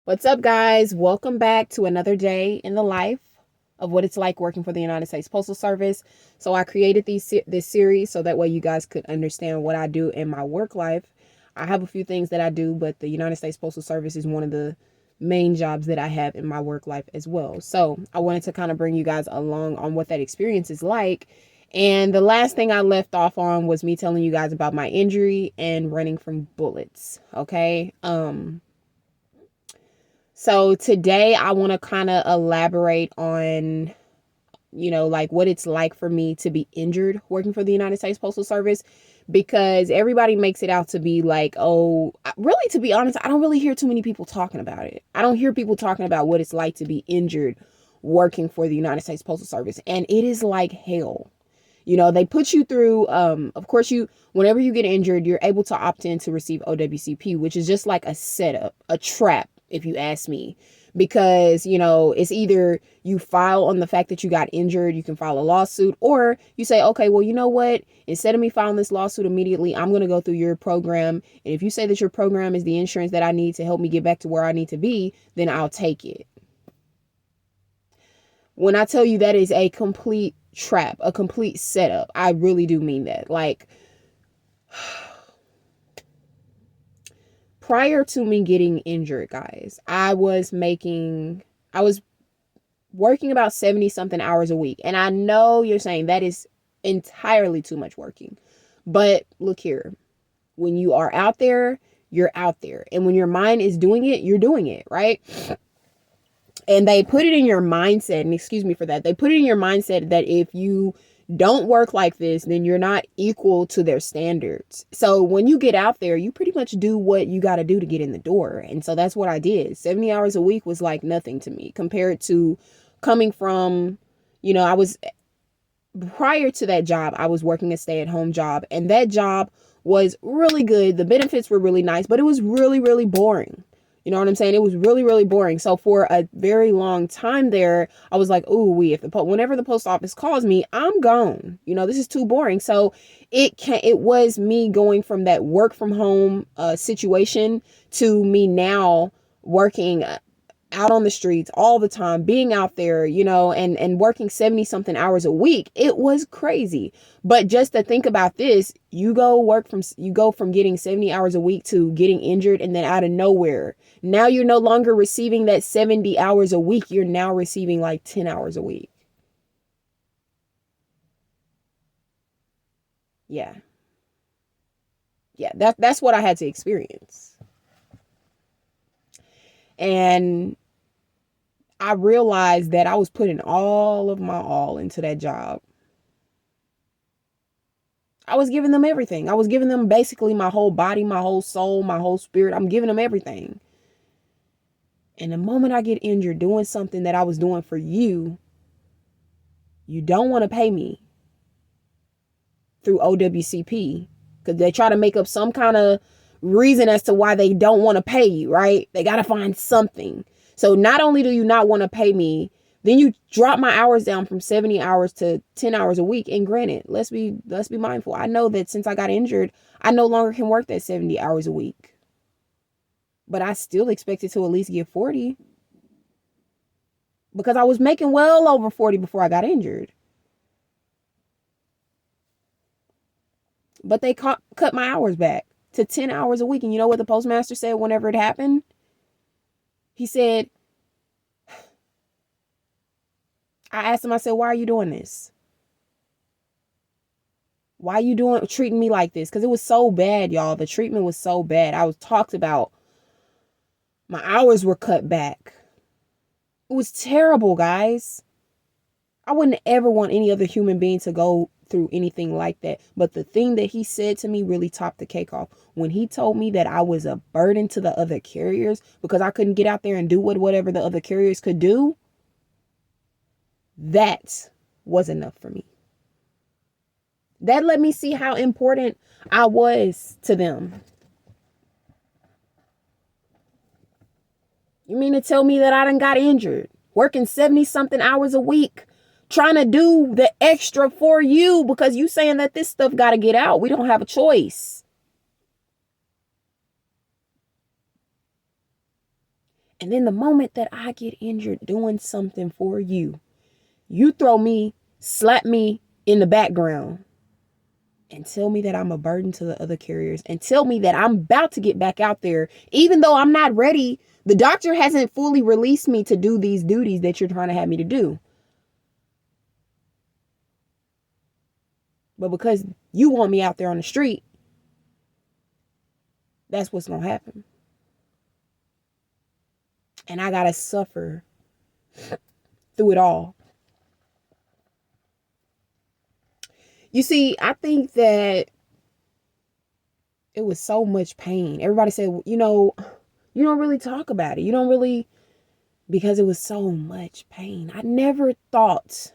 What's up, guys? Welcome back to another day in the life of what it's like working for the United States Postal Service. So I created this series so that way you guys could understand what I do in my work life. I have a few things that I do, but the United States Postal Service is one of the main jobs that I have in my work life as well. So I wanted to kind of bring you guys along on what that experience is like. And the last thing I left off on was me telling you guys about my injury and running from bullets. Okay. So today I want to kind of elaborate on, like what it's like for me to be injured working for the United States Postal Service, because everybody makes it out to be like, oh, really, to be honest, I don't really hear too many people talking about it. I don't hear people talking about what it's like to be injured working for the United States Postal Service. And it is like hell. They put you through, of course, whenever you get injured, you're able to opt in to receive OWCP, which is just like a setup, a trap, if you ask me. Because, it's either you file on the fact that you got injured, you can file a lawsuit, or you say, okay, well, you know what? Instead of me filing this lawsuit immediately, I'm going to go through your program. And if you say that your program is the insurance that I need to help me get back to where I need to be, then I'll take it. When I tell you that is a complete trap, a complete setup, I really do mean that. Like, prior to me getting injured, guys, I was working about 70 something hours a week. And I know you're saying that is entirely too much working. But look here, when you are out there, you're out there. And when your mind is doing it, you're doing it, right? And they put it in your mindset, and excuse me for that, they put it in your mindset that if you don't work like this, then you're not equal to their standards. So when you get out there, you pretty much do what you got to do to get in the door. And so that's what I did. 70 hours a week was like nothing to me compared to coming from, I was, prior to that job, I was working a stay-at-home job, and that job was really good. The benefits were really nice, but it was really, really boring. You know what I'm saying? It was really, really boring. So for a very long time there, I was like, "Ooh, whenever the post office calls me, I'm gone. This is too boring." So it was me going from that work from home situation to me now working out on the streets all the time, being out there, and working 70 something hours a week. It was crazy. But just to think about this, you go from getting 70 hours a week to getting injured, and then out of nowhere, now you're no longer receiving that 70 hours a week. You're now receiving like 10 hours a week. Yeah. Yeah, that's what I had to experience. And I realized that I was putting all of my all into that job. I was giving them everything. I was giving them basically my whole body, my whole soul, my whole spirit. I'm giving them everything. And the moment I get injured doing something that I was doing for you, you don't want to pay me through OWCP, because they try to make up some kind of reason as to why they don't want to pay you, right? They got to find something. So not only do you not want to pay me, then you drop my hours down from 70 hours to 10 hours a week. And granted, let's be mindful. I know that since I got injured, I no longer can work that 70 hours a week. But I still expected to at least get 40, because I was making well over 40 before I got injured. But they cut my hours back to 10 hours a week. And you know what the postmaster said whenever it happened? He said, I asked him, I said, why are you doing this? Why are you treating me like this? Because it was so bad, y'all. The treatment was so bad. I was talked about. My hours were cut back. It was terrible, guys. I wouldn't ever want any other human being to go through anything like that. But the thing that he said to me really topped the cake off. When he told me that I was a burden to the other carriers because I couldn't get out there and do whatever the other carriers could do, that was enough for me. That let me see how important I was to them. You mean to tell me that I done got injured, working 70 something hours a week, trying to do the extra for you because you saying that this stuff got to get out? We don't have a choice. And then the moment that I get injured doing something for you, you slap me in the background and tell me that I'm a burden to the other carriers and tell me that I'm about to get back out there, even though I'm not ready. The doctor hasn't fully released me to do these duties that you're trying to have me to do. But because you want me out there on the street, that's what's going to happen. And I got to suffer through it all. You see, I think that it was so much pain. Everybody said, you don't really talk about it. You don't really, because it was so much pain. I never thought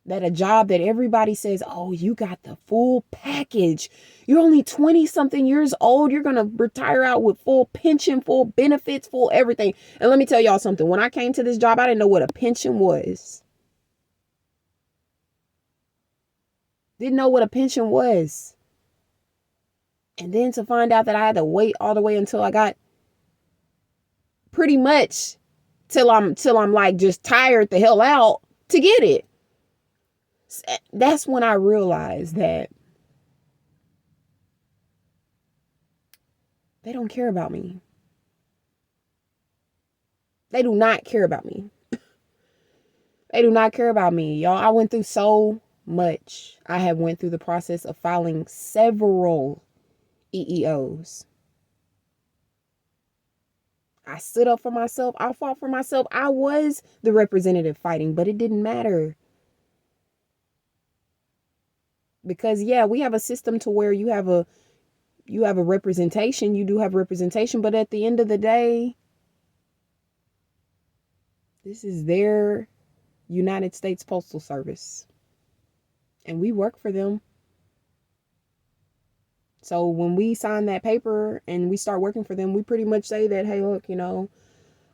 that a job that everybody says, oh, you got the full package. You're only 20 something years old. You're going to retire out with full pension, full benefits, full everything. And let me tell y'all something. When I came to this job, I didn't know what a pension was. Didn't know what a pension was. And then to find out that I had to wait all the way until I got pretty much till I'm like just tired the hell out to get it. That's when I realized that they don't care about me. They do not care about me. They do not care about me, y'all. I went through so much. I have went through the process of filing several EEOs. I stood up for myself. I fought for myself. I was the representative fighting, but it didn't matter. Because yeah, we have a system to where you have a representation. You do have representation, but at the end of the day, this is their United States Postal Service. And we work for them. So when we sign that paper and we start working for them, we pretty much say that, hey, look, I'm going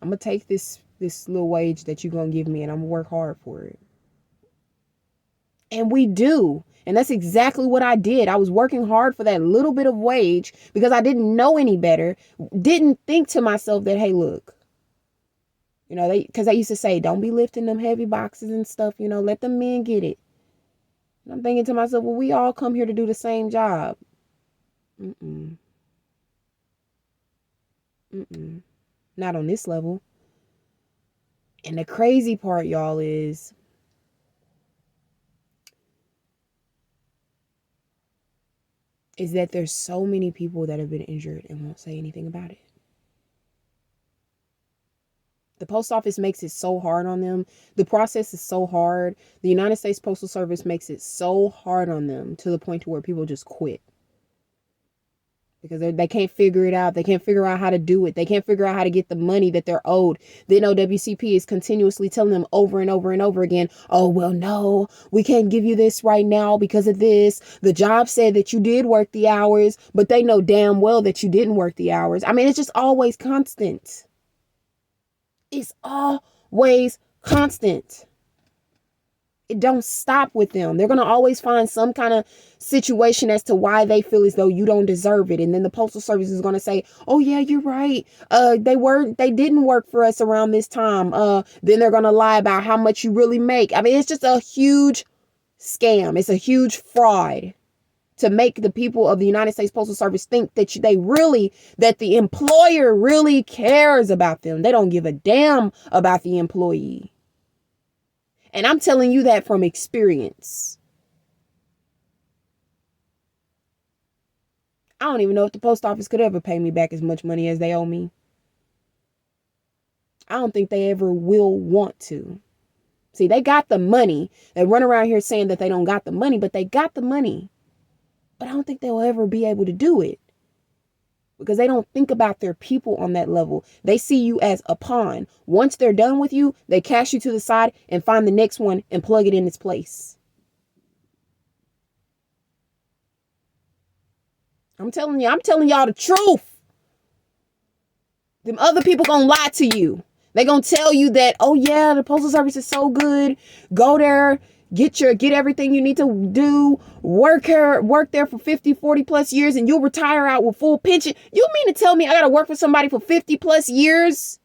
to take this little wage that you're going to give me and I'm going to work hard for it. And we do. And that's exactly what I did. I was working hard for that little bit of wage because I didn't know any better. Didn't think to myself that, hey, look, because they used to say, don't be lifting them heavy boxes and stuff, let the men get it. And I'm thinking to myself, well, we all come here to do the same job. Not on this level. And the crazy part, y'all, is that there's so many people that have been injured and won't say anything about it. The post office makes it so hard on them. The process is so hard. The United States Postal Service makes it so hard on them to the point to where people just quit. Because they can't figure it out. They can't figure out how to do it. They can't figure out how to get the money that they're owed. The NOWCP is continuously telling them over and over and over again, oh, well, no, we can't give you this right now because of this. The job said that you did work the hours, but they know damn well that you didn't work the hours. I mean, it's just always constant. It's always constant. It don't stop with them. They're going to always find some kind of situation as to why they feel as though you don't deserve it. And then the Postal Service is going to say, oh, yeah, you're right. They didn't work for us around this time. Then they're going to lie about how much you really make. I mean, it's just a huge scam. It's a huge fraud to make the people of the United States Postal Service think that that the employer really cares about them. They don't give a damn about the employee. And I'm telling you that from experience. I don't even know if the post office could ever pay me back as much money as they owe me. I don't think they ever will want to. See, they got the money. They run around here saying that they don't got the money, but they got the money. But I don't think they'll ever be able to do it. Because they don't think about their people on that level. They see you as a pawn. Once they're done with you, they cast you to the side and find the next one and plug it in its place. I'm telling y'all the truth. Them other people gonna lie to you. They gonna tell you that, oh yeah, the Postal Service is so good. Go there, Get everything you need to do, work there for 50, 40 plus years, and you'll retire out with full pension. You mean to tell me I gotta work for somebody for 50 plus years?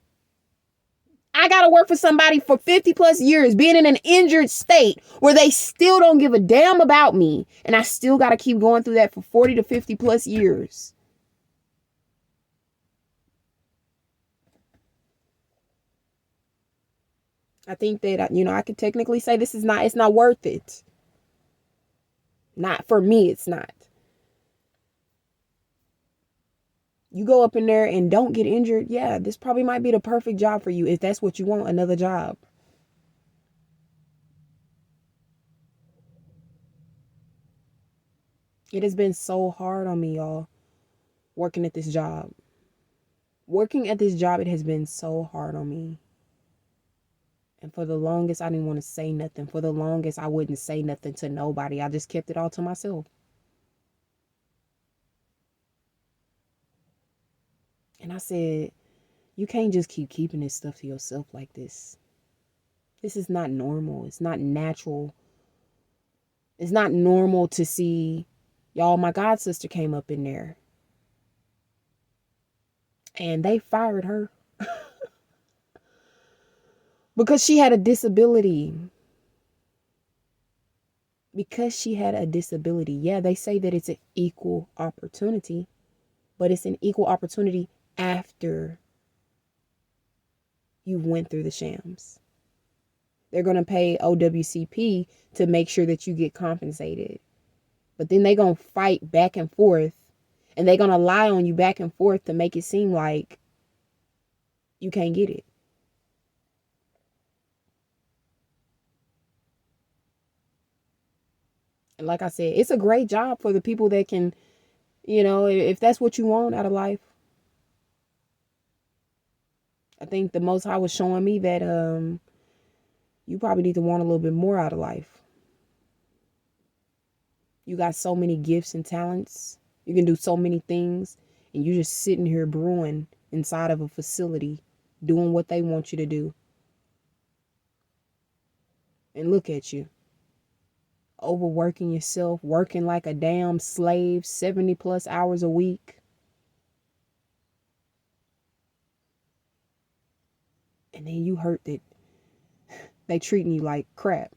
I gotta work for somebody for 50 plus years, being in an injured state where they still don't give a damn about me, and I still gotta keep going through that for 40 to 50 plus years. I think that, I could technically say it's not worth it. Not for me, it's not. You go up in there and don't get injured, yeah, this probably might be the perfect job for you if that's what you want, another job. It has been so hard on me, y'all, working at this job. Working at this job, it has been so hard on me. And for the longest, I didn't want to say nothing. For the longest, I wouldn't say nothing to nobody. I just kept it all to myself. And I said, you can't just keep keeping this stuff to yourself like this. This is not normal. It's not natural. It's not normal to see, y'all, my god sister came up in there. And they fired her. Because she had a disability. Because she had a disability. Yeah, they say that it's an equal opportunity. But it's an equal opportunity after you went through the shams. They're going to pay OWCP to make sure that you get compensated. But then they're going to fight back and forth. And they're going to lie on you back and forth to make it seem like you can't get it. And like I said, it's a great job for the people that can, if that's what you want out of life. I think the Most High was showing me that you probably need to want a little bit more out of life. You got so many gifts and talents. You can do so many things. And you're just sitting here brewing inside of a facility, doing what they want you to do. And look at you. Overworking yourself, working like a damn slave, 70 plus hours a week. And then you hurt that they treating you like crap.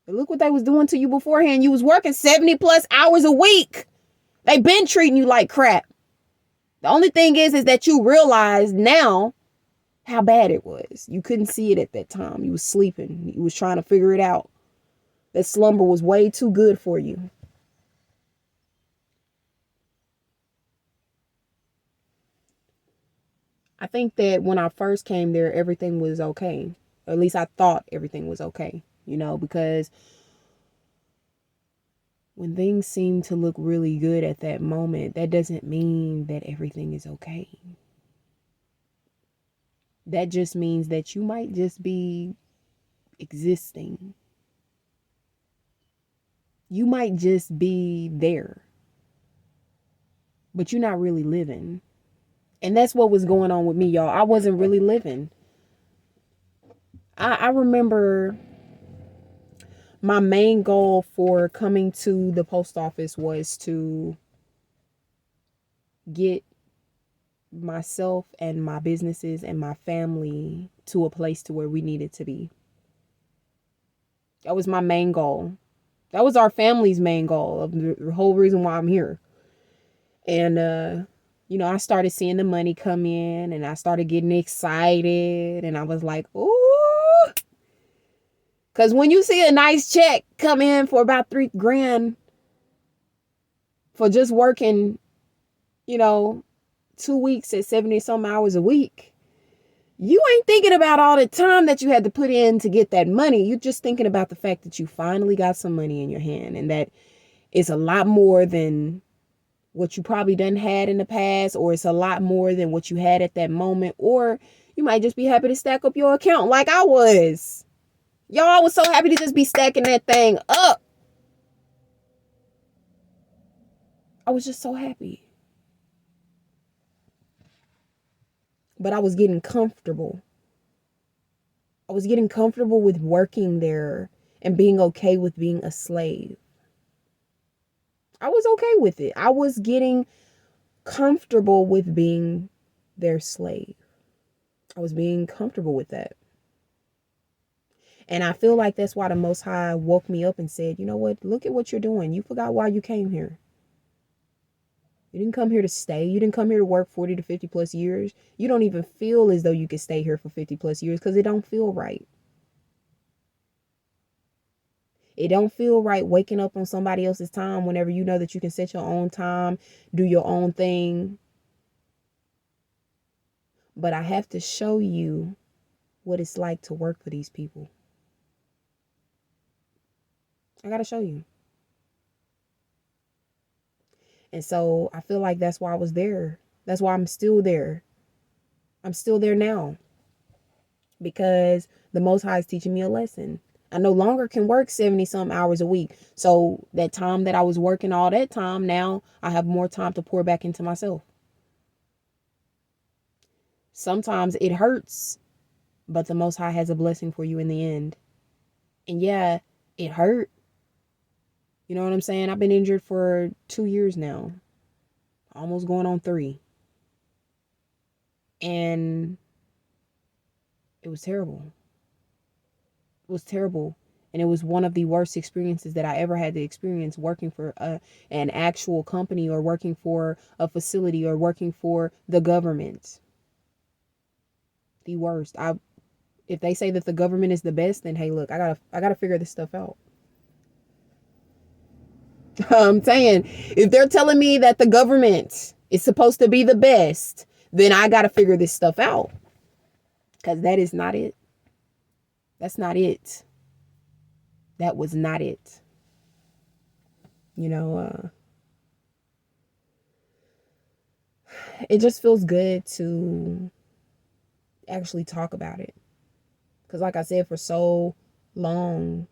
But look what they was doing to you beforehand. You was working 70 plus hours a week. They been treating you like crap. The only thing is that you realize now how bad it was. You couldn't see it at that time. You was sleeping. You was trying to figure it out. That slumber was way too good for you. I think that when I first came there, everything was okay. Or at least I thought everything was okay, because when things seem to look really good at that moment, that doesn't mean that everything is okay. That just means that you might just be existing. You might just be there, but you're not really living. And that's what was going on with me, y'all. I wasn't really living. I remember my main goal for coming to the post office was to get myself and my businesses and my family to a place to where we needed to be. That was my main goal. That was our family's main goal of the whole reason why I'm here. And, I started seeing the money come in and I started getting excited and I was like, ooh. Because when you see a nice check come in for about $3,000 for just working, 2 weeks at 70 some hours a week, you ain't thinking about all the time that you had to put in to get that money. You're just thinking about the fact that you finally got some money in your hand and that it's a lot more than what you probably done had in the past, or it's a lot more than what you had at that moment, or you might just be happy to stack up your account like I was. Y'all, I was so happy to just be stacking that thing up. I was just so happy. But I was getting comfortable. I was getting comfortable with working there and being okay with being a slave. I was okay with it. I was getting comfortable with being their slave. I was being comfortable with that. And I feel like that's why the Most High woke me up and said, you know what? Look at what you're doing. You forgot why you came here. You didn't come here to stay. You didn't come here to work 40 to 50 plus years. You don't even feel as though you could stay here for 50 plus years because it don't feel right. It don't feel right waking up on somebody else's time whenever you know that you can set your own time, do your own thing. But I have to show you what it's like to work for these people. I got to show you. And so I feel like that's why I was there. That's why I'm still there. I'm still there now. Because the Most High is teaching me a lesson. I no longer can work 70 some hours a week. So that time that I was working all that time, now I have more time to pour back into myself. Sometimes it hurts, but the Most High has a blessing for you in the end. And yeah, it hurt. You know what I'm saying? I've been injured for 2 years now, almost going on 3. And it was terrible. It was terrible. And it was one of the worst experiences that I ever had to experience working for an actual company or working for a facility or working for the government. The worst. If they say that the government is the best, then hey, look, I gotta figure this stuff out. I'm saying, if they're telling me that the government is supposed to be the best, then I gotta figure this stuff out. Because that is not it. That's not it. That was not it. You know, it just feels good to actually talk about it. Because like I said, for so long,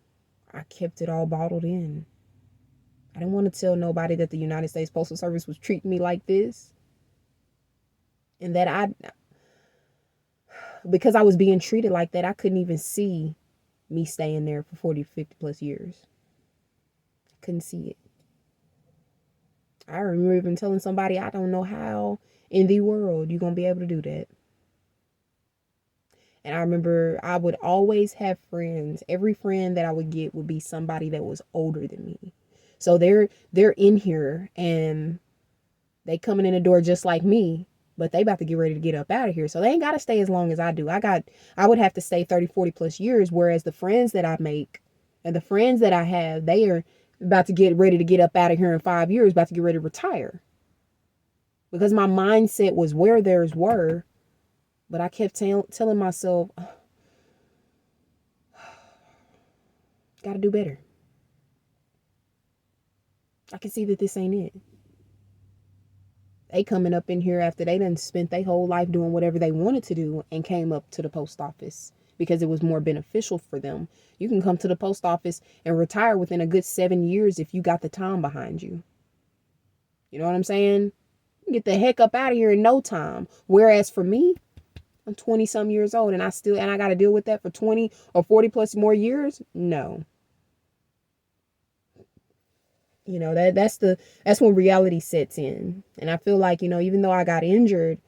I kept it all bottled in. I didn't want to tell nobody that the United States Postal Service was treating me like this. And that because I was being treated like that, I couldn't even see me staying there for 40, 50 plus years. I couldn't see it. I remember even telling somebody, I don't know how in the world you're going to be able to do that. And I remember I would always have friends. Every friend that I would get would be somebody that was older than me. So they're in here and they coming in the door just like me, but they about to get ready to get up out of here. So they ain't got to stay as long as I do. I would have to stay 30, 40 plus years. Whereas the friends that I make and the friends that I have, they are about to get ready to get up out of here in 5 years, about to get ready to retire. Because my mindset was where theirs were. But I kept telling myself, got to do better. I can see that this ain't it. They coming up in here after they done spent their whole life doing whatever they wanted to do and came up to the post office because it was more beneficial for them. You can come to the post office and retire within a good 7 years if you got the time behind you. You know what I'm saying? You get the heck up out of here in no time. Whereas for me, I'm 20 some years old and I got to deal with that for 20 or 40 plus more years. No. You know, that's when reality sets in. And I feel like, you know, even though I got injured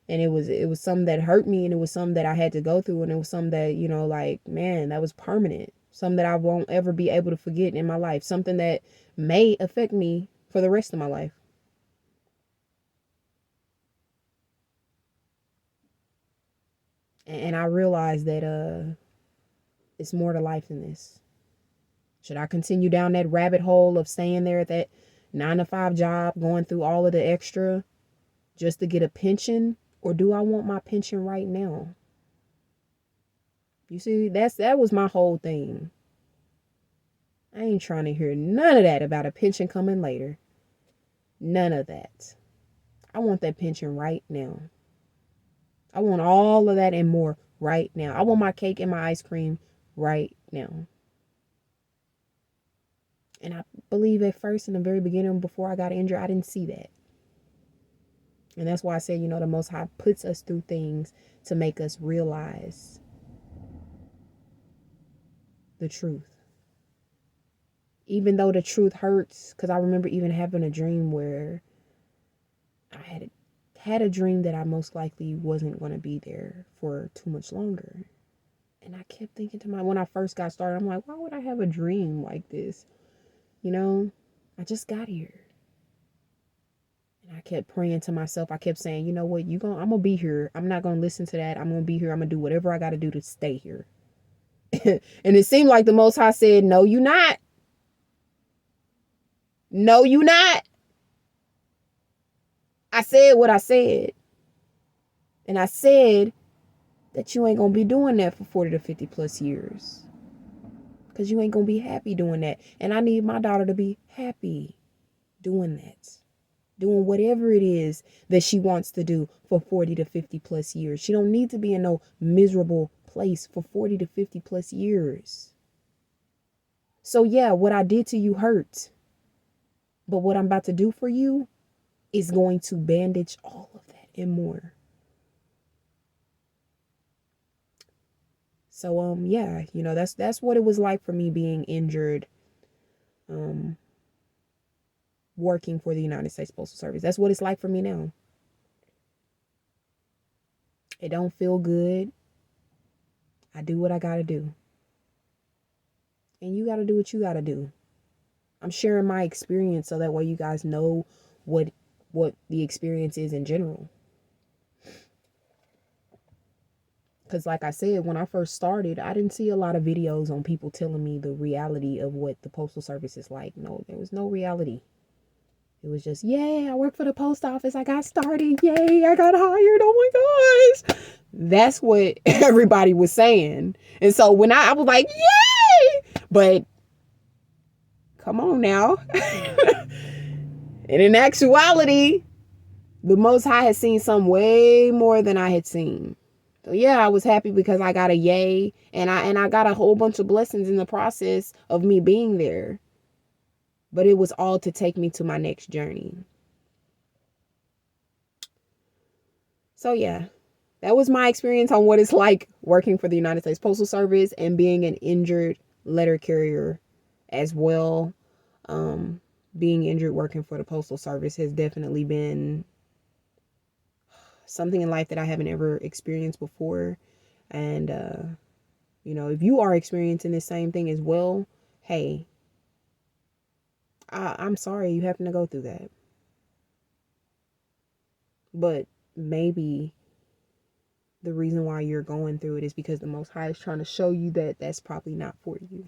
and it was something that hurt me and it was something that I had to go through and it was something that, you know, like, man, that was permanent. Something that I won't ever be able to forget in my life. Something that may affect me for the rest of my life. And I realized that it's more to life than this. Should I continue down that rabbit hole of staying there at that 9 to 5 job, going through all of the extra just to get a pension? Or do I want my pension right now? You see, that was my whole thing. I ain't trying to hear none of that about a pension coming later. None of that. I want that pension right now. I want all of that and more right now. I want my cake and my ice cream right now. And I believe at first, in the very beginning, before I got injured, I didn't see that. And that's why I say, you know, the Most High puts us through things to make us realize the truth. even though the truth hurts, because I remember even having a dream where I had a dream that I most likely wasn't going to be there for too much longer. And I kept thinking to when I first got started, I'm like, why would I have a dream like this? You know, I just got here. And I kept praying to myself. I kept saying, you know what, I'm going to be here. I'm not going to listen to that. I'm going to be here. I'm going to do whatever I got to do to stay here. And it seemed like the Most High said, no, you not. No, you not. I said what I said. And I said that you ain't going to be doing that for 40 to 50 plus years. Because you ain't going to be happy doing that. And I need my daughter to be happy doing that. Doing whatever it is that she wants to do for 40 to 50 plus years. She don't need to be in no miserable place for 40 to 50 plus years. So yeah, what I did to you hurt. But what I'm about to do for you is going to bandage all of that and more. So yeah, that's what it was like for me being injured working for the United States Postal Service. That's what it's like for me now. It don't feel good. I do what I got to do. And you got to do what you got to do. I'm sharing my experience so that way you guys know what the experience is in general. Because like I said, when I first started, I didn't see a lot of videos on people telling me the reality of what the Postal Service is like. No, there was no reality. It was just, yay, I work for the post office. I got started. Yay, I got hired. Oh my gosh. That's what everybody was saying. And so when I was like, yay, but come on now. And in actuality, the Most High had seen some way more than I had seen. So yeah, I was happy because I got a yay, and I got a whole bunch of blessings in the process of me being there. But it was all to take me to my next journey. So yeah, that was my experience on what it's like working for the United States Postal Service and being an injured letter carrier as well. Being injured working for the Postal Service has definitely been something in life that I haven't ever experienced before. And, if you are experiencing the same thing as well, hey, I'm sorry you having to go through that. But maybe the reason why you're going through it is because the Most High is trying to show you that that's probably not for you.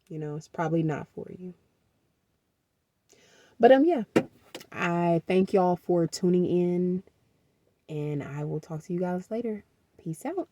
It's probably not for you. But yeah, I thank y'all for tuning in, and I will talk to you guys later. Peace out.